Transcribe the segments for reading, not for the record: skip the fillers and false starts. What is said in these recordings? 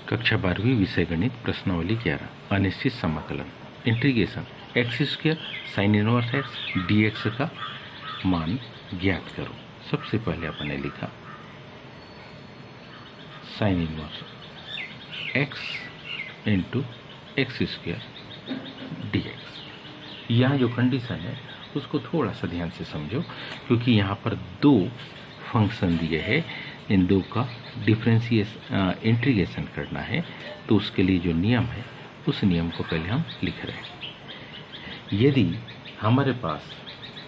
कक्षा 12वीं विषय गणित प्रश्नावली 11 अनिश्चित समाकलन integration x square sine inverse x D x का मान ज्ञात करो। सबसे पहले अपने लिखा sign inverse x into x square d x. यहाँ जो कंडीशन है उसको थोड़ा सा ध्यान से समझो, क्योंकि यहाँ पर दो फंक्शन दिए हैं, इन दो का इंटीग्रेशन करना है, तो उसके लिए जो नियम है उस नियम को पहले हम लिख रहे हैं। यदि हमारे पास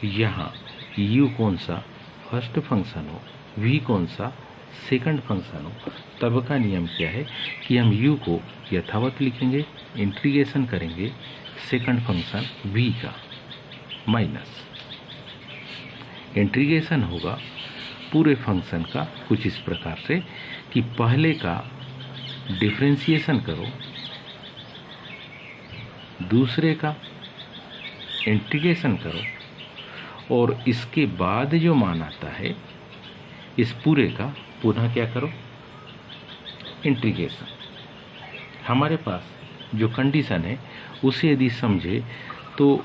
यहाँ u कौन सा फर्स्ट फंक्शन हो, v कौन सा सेकंड फंक्शन हो, तब का नियम क्या है कि हम u को यथावत लिखेंगे, इंटीग्रेशन करेंगे सेकंड फंक्शन v का, माइनस इंटीग्रेशन होगा पूरे फंक्शन का कुछ इस प्रकार से कि पहले का डिफरेंशिएशन करो, दूसरे का इंटीग्रेशन करो, और इसके बाद जो मान आता है इस पूरे का पुनः क्या करो, इंटीग्रेशन। हमारे पास जो कंडीशन है उसे यदि समझे तो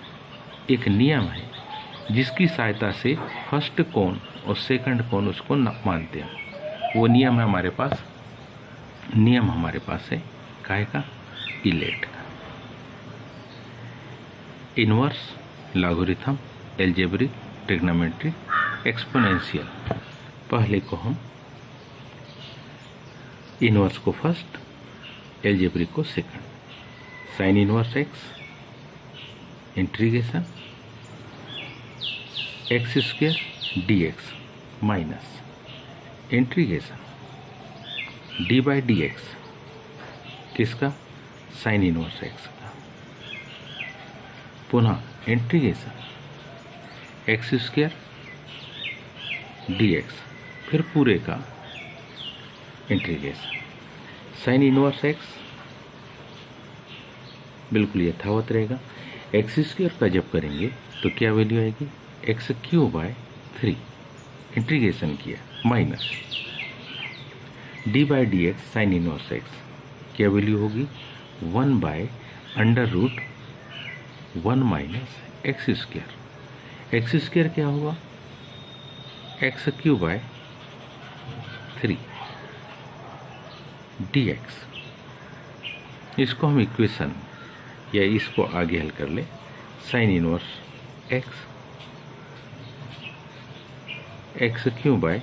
एक नियम है जिसकी सहायता से फर्स्ट कोण और सेकंड कोण उसको मानते हैं। वो नियम है हमारे पास, नियम हमारे पास है काहे का, इलेट का, inverse, logarithm, algebraic, trigonometric, exponential. पहले को हम इनवर्स को फर्स्ट, एल्जेब्रिक को second. Sign inverse x integration x square d x minus integration D by d x, किसका, साइन इनवर्स एक्स का, पुनः integration x square d x, फिर पूरे का इंटीग्रेशन। साइन इनवर्स एक्स बिल्कुल यथावत रहेगा। एक्स स्क्वायर का जब करेंगे तो क्या वैल्यू आएगी, एक्स क्यूब बाय 3 इंटीग्रेशन किया, minus d by d x sine inverse x, क्या वैल्यू होगी 1 by under root 1 minus x square. X square क्या होगा, x cube by 3 d x. इसको हम इक्वेशन या इसको आगे हल कर ले, sine inverse x x cube by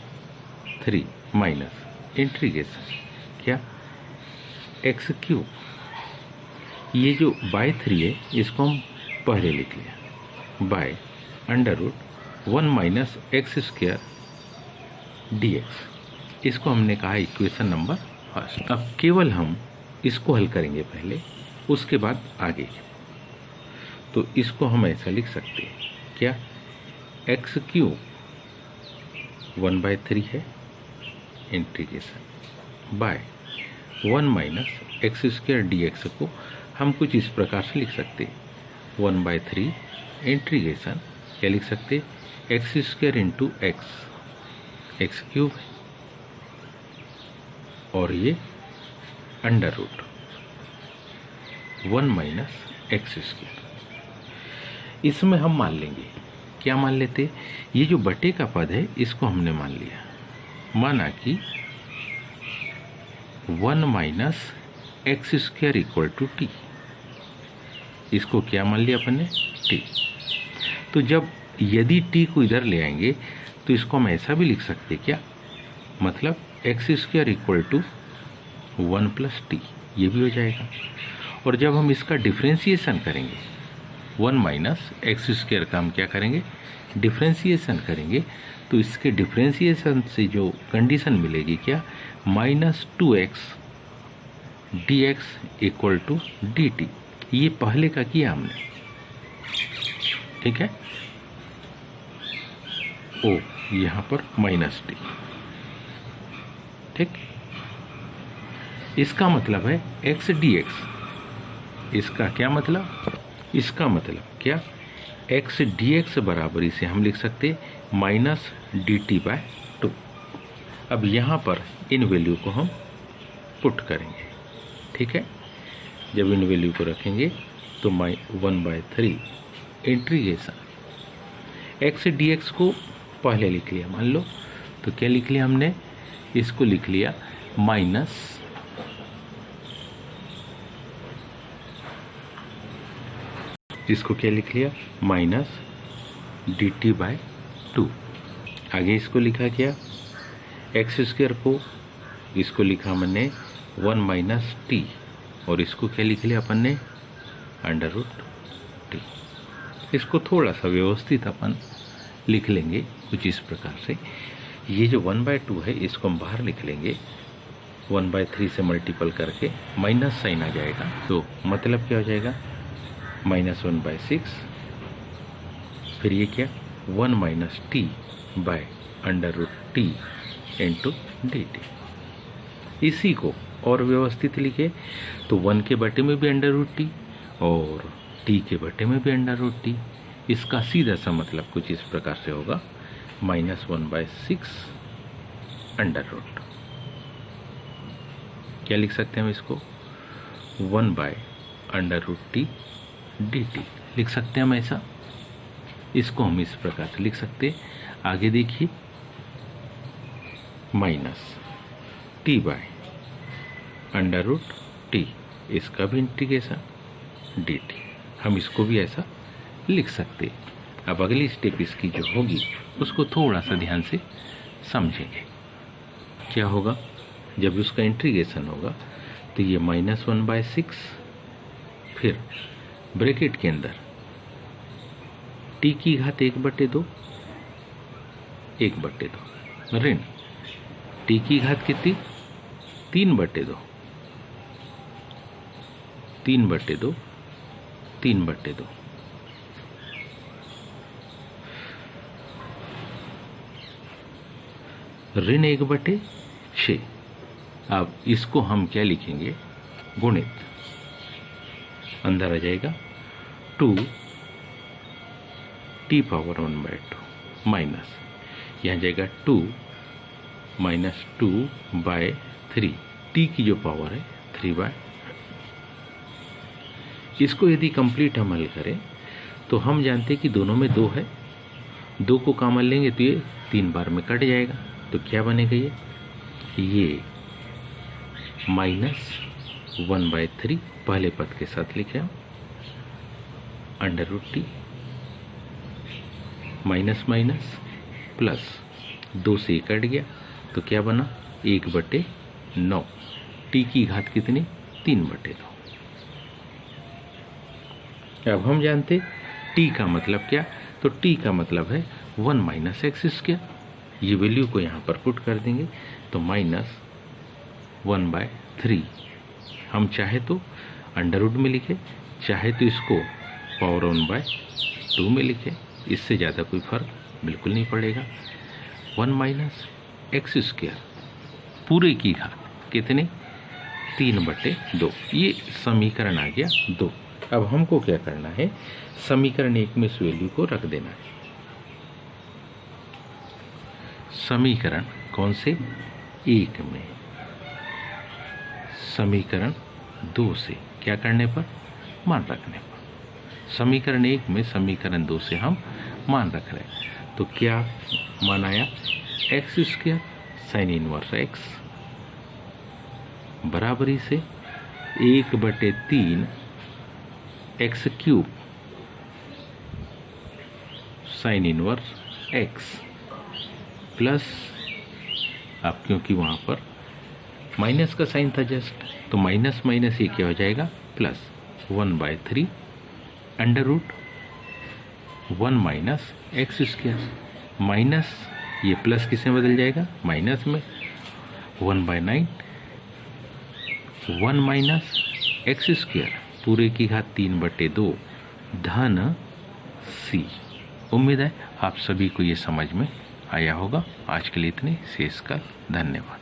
3 minus integration क्या, एक्स क्यूब, ये जो बाय 3 है इसको हम पहले लिख लिया, by under root 1 minus x square d x. इसको हमने कहा इक्वेशन नंबर फर्स्ट। अब केवल हम इसको हल करेंगे पहले, उसके बाद आगे। तो इसको हम ऐसा लिख सकते हैं क्या, एक्स क्यूब 1/3 है integration by 1 minus x square d x को हम कुछ इस प्रकार से लिख सकते हैं, 1/3 इंटीग्रेशन क्या लिख सकते, x square into x cube है, और ये under root 1 minus x square. इसमें हम मान लेंगे, क्या मान लेते, ये जो बटे का पद है इसको हमने मान लिया, माना कि 1 minus x square equal to t. इसको क्या मान लिया अपन ने, टी। तो जब यदि टी को इधर ले आएंगे तो इसको हम ऐसा भी लिख सकते क्या, मतलब x square equal to 1 plus t, ये भी हो जाएगा। और जब हम इसका डिफ्रेंशिएशन करेंगे 1 माइनस एक्स स्क्वायर का हम क्या करेंगे, डिफ्रेंशिएशन करेंगे, तो इसके डिफ्रेंशिएशन से जो कंडीशन मिलेगी क्या, minus 2x d x equal to d t. ये पहले का किया हमने, ठीक है। ओ यहाँ पर माइनस टी, ठीक। इसका मतलब है एक्स डी एक्स, इसका क्या मतलब, इसका मतलब क्या, एक्स डी एक्स बराबर इसे हम लिख सकते माइनस डी टी बाय 2। अब यहाँ पर इन वैल्यू को हम पुट करेंगे, ठीक है। जब इन वैल्यू को रखेंगे तो 1/3 इंटीग्रेशन x से dx को पहले लिख लिया, मान लो तो क्या लिख लिया हमने, इसको लिख लिया माइनस इसको क्या लिख लिया माइनस dt/2। आगे इसको लिखा क्या, x² को इसको लिखा मैंने 1 - t और इसको क्या लिख लिया अपन ने √t। इसको थोड़ा सा व्यवस्थित अपन लिख लेंगे कुछ इस प्रकार से। ये जो 1/2 है इसको हम बाहर लिख लेंगे, 1/3 से मल्टीपल करके माइनस साइन आ जाएगा, तो मतलब क्या हो जाएगा -1/6, फिर ये क्या 1 - t/√t इंटू dt। इसी को और व्यवस्थित लिखे तो 1 के बटे में भी √t और t के बटे में भी √t। इसका सीधा सा मतलब कुछ इस प्रकार से होगा -1/6 √। क्या लिख सकते हैं हम इसको 1/√t dt लिख सकते हैं हम ऐसा। इसको हम इस प्रकार से लिख सकते हैं। आगे देखिए -t/√t, इसका भी इंटीग्रेशन dt, हम इसको भी ऐसा लिख सकते हैं। अब अगली स्टेप इसकी जो होगी उसको थोड़ा सा ध्यान से समझेंगे। क्या होगा, जब उसका इंटीग्रेशन होगा तो ये -1/6, फिर ब्रैकेट के अंदर t की घात 1/2 ऋण t की घात कितनी 3/2 ऋण 1/6। अब इसको हम क्या लिखेंगे गुणित, अंदर आ जाएगा 2t⁻1/2 माइनस यहाँ जाएगा 2 - 2/3, t की जो पावर है 3/। इसको यदि कंप्लीट हम हल करें तो हम जानते हैं कि दोनों में 2 है, 2 को कॉमन लेंगे तो ये 3 बार में कट जाएगा, तो क्या बनेगा ये -1/3 पहले पद के साथ लिखे हम √t माइनस माइनस प्लस 2 से कट गया तो क्या बना 1/9, t की घात कितनी 3/2। अब हम जानते t का मतलब क्या, तो t का मतलब है 1 - x²। ये वैल्यू को यहाँ पर पुट कर देंगे तो -1/3, हम चाहे तो √ में लिखे, चाहे तो इसको पावर 1/2 में लिखे, इससे ज़्यादा कोई फर्क बिल्कुल नहीं पड़ेगा। 1 - x² पूरे की घात कितने 3/2, ये समीकरण आ गया 2। अब हमको क्या करना है, समीकरण 1 में इस वैल्यू को रख देना है। समीकरण कौन से 1 में, समीकरण 2 से क्या करने पर मान रखने पर। समीकरण 1 में समीकरण 2 से हम मान रख रहे हैं, तो क्या मान आया x² sin इनवर्स x बराबरी से 1/3 x³ sin inverse x plus, अब क्योंकि वहाँ पर माइनस का साइन था जस्ट, तो माइनस माइनस ये क्या हो जाएगा प्लस 1/3 √1 - x², माइनस ये प्लस किस में बदल जाएगा माइनस में 1/9 1 - x² पूरे की घात 3/2 धन c। उम्मीद है आप सभी को ये समझ में आया होगा। आज के लिए इतने, शेष का धन्यवाद।